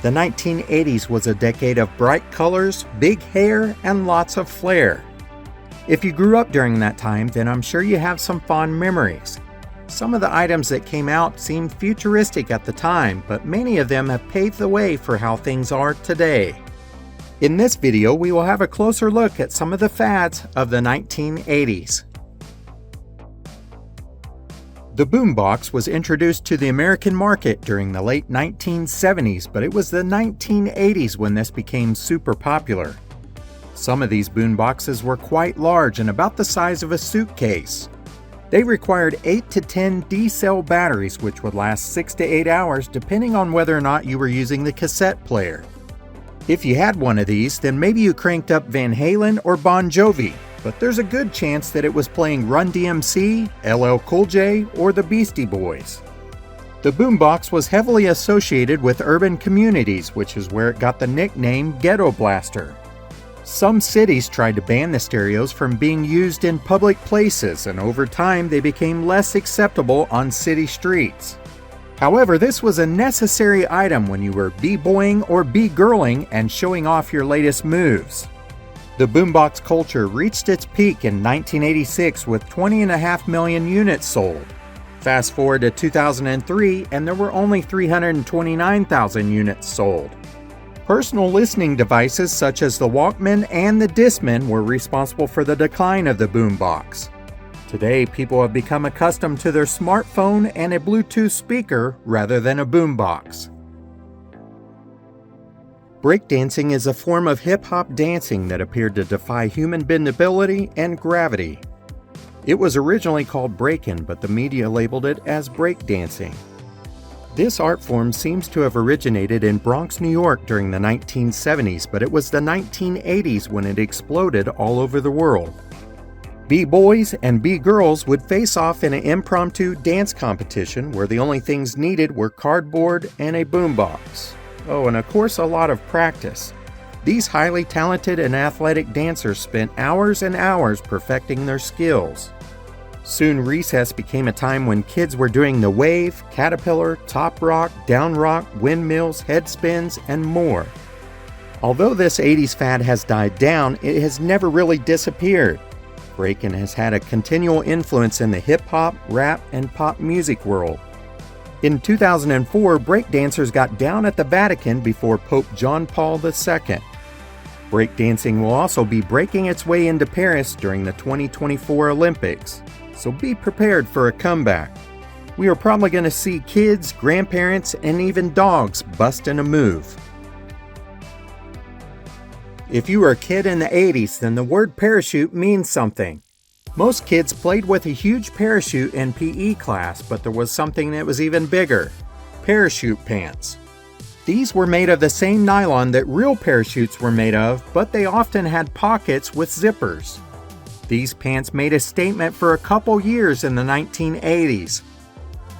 The 1980s was a decade of bright colors, big hair, and lots of flair. If you grew up during that time, then I'm sure you have some fond memories. Some of the items that came out seemed futuristic at the time, but many of them have paved the way for how things are today. In this video, we will have a closer look at some of the fads of the 1980s. The boombox was introduced to the American market during the late 1970s, but it was the 1980s when this became super popular. Some of these boomboxes were quite large and about the size of a suitcase. They required 8 to 10 D-cell batteries, which would last 6 to 8 hours depending on whether or not you were using the cassette player. If you had one of these, then maybe you cranked up Van Halen or Bon Jovi, but there's a good chance that it was playing Run DMC, LL Cool J, or the Beastie Boys. The boombox was heavily associated with urban communities, which is where it got the nickname Ghetto Blaster. Some cities tried to ban the stereos from being used in public places, and over time they became less acceptable on city streets. However, this was a necessary item when you were b-boying or b-girling and showing off your latest moves. The boombox culture reached its peak in 1986 with 20.5 million units sold. Fast forward to 2003 and there were only 329,000 units sold. Personal listening devices such as the Walkman and the Discman were responsible for the decline of the boombox. Today, people have become accustomed to their smartphone and a Bluetooth speaker rather than a boombox. Breakdancing is a form of hip-hop dancing that appeared to defy human bendability and gravity. It was originally called breakin', but the media labeled it as breakdancing. This art form seems to have originated in Bronx, New York during the 1970s, but it was the 1980s when it exploded all over the world. B-boys and B-girls would face off in an impromptu dance competition where the only things needed were cardboard and a boombox. Oh, and of course a lot of practice. These highly talented and athletic dancers spent hours and hours perfecting their skills. Soon recess became a time when kids were doing the wave, caterpillar, top rock, down rock, windmills, head spins, and more. Although this 80s fad has died down, it has never really disappeared. Breakin' has had a continual influence in the hip-hop, rap, and pop music world. In 2004, breakdancers got down at the Vatican before Pope John Paul II. Breakdancing will also be breaking its way into Paris during the 2024 Olympics, so be prepared for a comeback. We are probably going to see kids, grandparents, and even dogs busting a move. If you were a kid in the 80s, then the word parachute means something. Most kids played with a huge parachute in PE class, but there was something that was even bigger: parachute pants. These were made of the same nylon that real parachutes were made of, but they often had pockets with zippers. These pants made a statement for a couple years in the 1980s.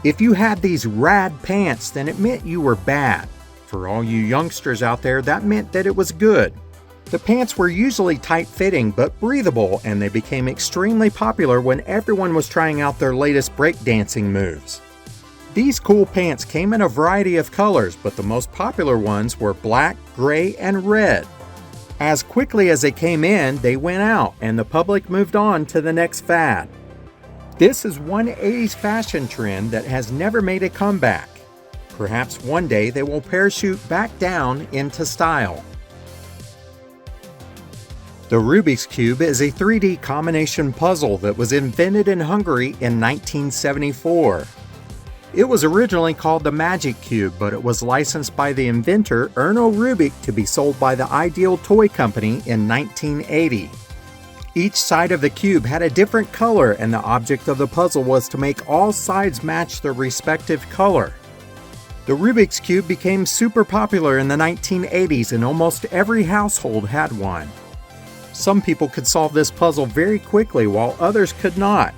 If you had these rad pants, then it meant you were bad. For all you youngsters out there, that meant that it was good. The pants were usually tight-fitting but breathable, and they became extremely popular when everyone was trying out their latest breakdancing moves. These cool pants came in a variety of colors, but the most popular ones were black, gray, and red. As quickly as they came in, they went out, and the public moved on to the next fad. This is one 80s fashion trend that has never made a comeback. Perhaps one day they will parachute back down into style. The Rubiks Cube is a 3D combination puzzle that was invented in Hungary in 1974. It was originally called the Magic Cube, but it was licensed by the inventor Erno Rubik to be sold by the Ideal Toy Company in 1980. Each side of the cube had a different color, and the object of the puzzle was to make all sides match their respective color. The Rubiks Cube became super popular in the 1980s, and almost every household had one. Some people could solve this puzzle very quickly while others could not.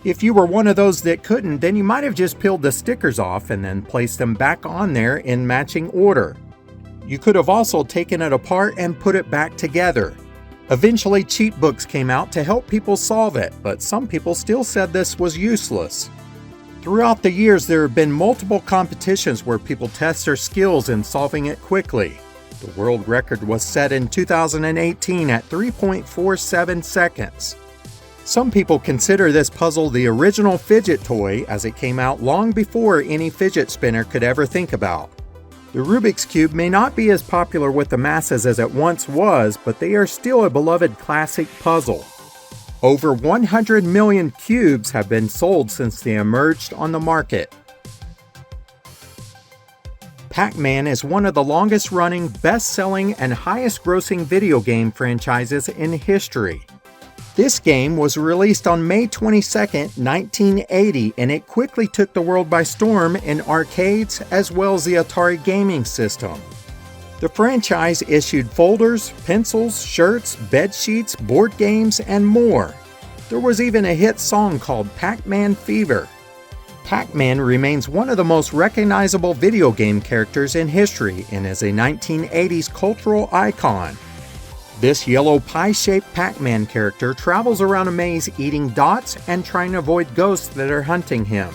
If you were one of those that couldn't, then you might have just peeled the stickers off and then placed them back on there in matching order. You could have also taken it apart and put it back together. Eventually, cheat books came out to help people solve it, but some people still said this was useless. Throughout the years, there have been multiple competitions where people test their skills in solving it quickly. The world record was set in 2018 at 3.47 seconds. Some people consider this puzzle the original fidget toy, as it came out long before any fidget spinner could ever think about. The Rubiks Cube may not be as popular with the masses as it once was, but they are still a beloved classic puzzle. Over 100 million cubes have been sold since they emerged on the market. PacMan is one of the longest-running, best-selling, and highest-grossing video game franchises in history. This game was released on May 22, 1980, and it quickly took the world by storm in arcades as well as the Atari gaming system. The franchise issued folders, pencils, shirts, bed sheets, board games, and more. There was even a hit song called "PacMan Fever." PacMan remains one of the most recognizable video game characters in history and is a 1980s cultural icon. This yellow pie-shaped PacMan character travels around a maze eating dots and trying to avoid ghosts that are hunting him.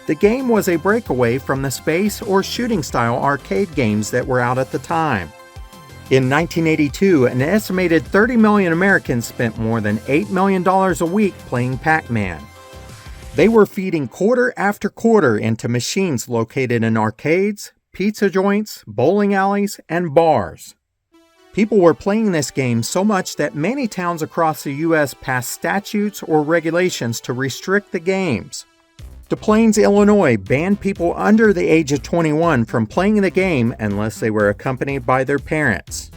The game was a breakaway from the space or shooting-style arcade games that were out at the time. In 1982, an estimated 30 million Americans spent more than $8 million a week playing PacMan. They were feeding quarter after quarter into machines located in arcades, pizza joints, bowling alleys, and bars. People were playing this game so much that many towns across the U.S. passed statutes or regulations to restrict the games. Des Plaines, Illinois banned people under the age of 21 from playing the game unless they were accompanied by their parents.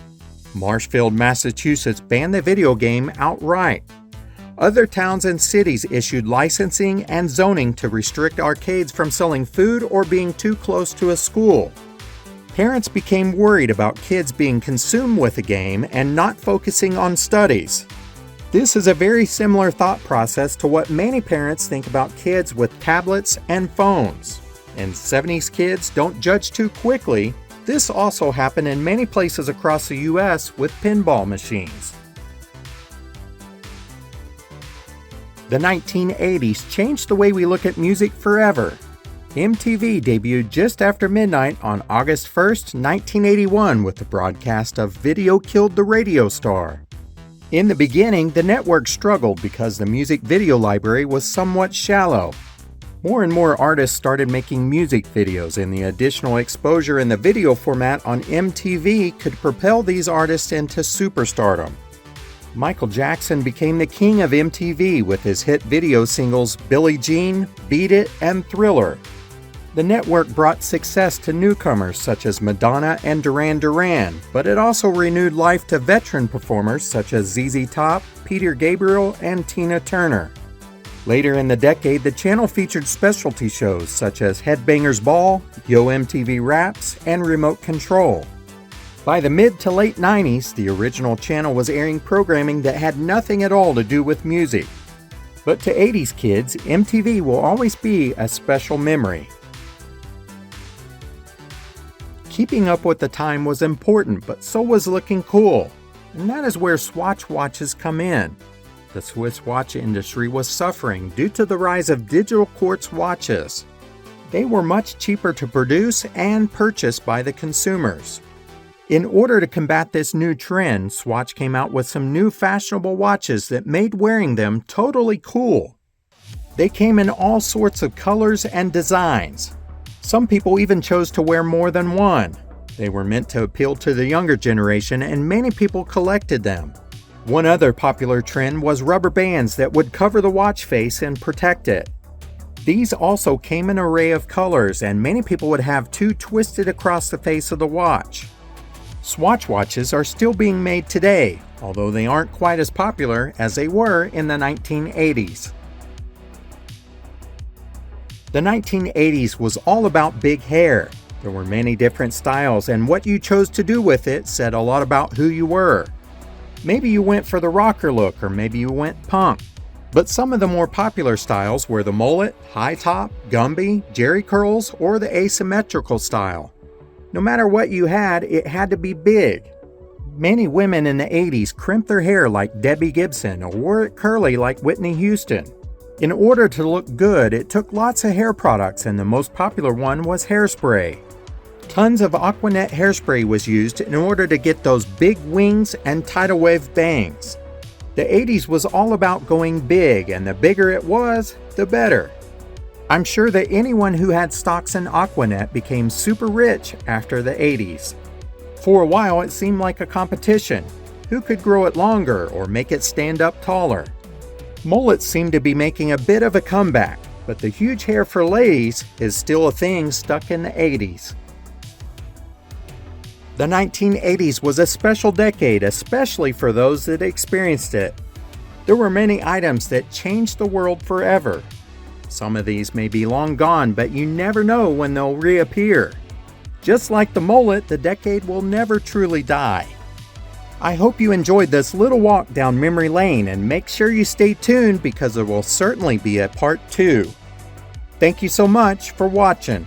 Marshfield, Massachusetts banned the video game outright. Other towns and cities issued licensing and zoning to restrict arcades from selling food or being too close to a school. Parents became worried about kids being consumed with the game and not focusing on studies. This is a very similar thought process to what many parents think about kids with tablets and phones. And 70s kids don't judge too quickly. This also happened in many places across the U.S. with pinball machines. The 1980s changed the way we look at music forever. MTV debuted just after midnight on August 1st, 1981 with the broadcast of "Video Killed the Radio Star." In the beginning, the network struggled because the music video library was somewhat shallow. More and more artists started making music videos, and the additional exposure in the video format on MTV could propel these artists into superstardom. Michael Jackson became the king of MTV with his hit video singles "Billie Jean," "Beat It," and "Thriller." The network brought success to newcomers such as Madonna and Duran Duran, but it also renewed life to veteran performers such as ZZ Top, Peter Gabriel, and Tina Turner. Later in the decade, the channel featured specialty shows such as Headbangers Ball, Yo MTV Raps, and Remote Control. By the mid to late 90s, the original channel was airing programming that had nothing at all to do with music. But to 80s kids, MTV will always be a special memory. Keeping up with the time was important, but so was looking cool. And that is where Swatch watches come in. The Swiss watch industry was suffering due to the rise of digital quartz watches. They were much cheaper to produce and purchase by the consumers. In order to combat this new trend, Swatch came out with some new fashionable watches that made wearing them totally cool. They came in all sorts of colors and designs. Some people even chose to wear more than one. They were meant to appeal to the younger generation, and many people collected them. One other popular trend was rubber bands that would cover the watch face and protect it. These also came in an array of colors, and many people would have two twisted across the face of the watch. Swatch watches are still being made today, although they aren't quite as popular as they were in the 1980s. The 1980s was all about big hair. There were many different styles, and what you chose to do with it said a lot about who you were. Maybe you went for the rocker look, or maybe you went punk. But some of the more popular styles were the mullet, high top, Gumby, jerry curls, or the asymmetrical style. No matter what you had, it had to be big. Many women in the 80s crimped their hair like Debbie Gibson or wore it curly like Whitney Houston. In order to look good, it took lots of hair products, and the most popular one was hairspray. Tons of Aquanet hairspray was used in order to get those big wings and tidal wave bangs. The 80s was all about going big, and the bigger it was, the better. I'm sure that anyone who had stocks in Aquanet became super rich after the 80s. For a while, it seemed like a competition. Who could grow it longer or make it stand up taller? Mullets seem to be making a bit of a comeback, but the huge hair for ladies is still a thing stuck in the 80s. The 1980s was a special decade, especially for those that experienced it. There were many items that changed the world forever. Some of these may be long gone, but you never know when they'll reappear. Just like the mullet, the decade will never truly die. I hope you enjoyed this little walk down memory lane, and make sure you stay tuned because there will certainly be a part 2. Thank you so much for watching.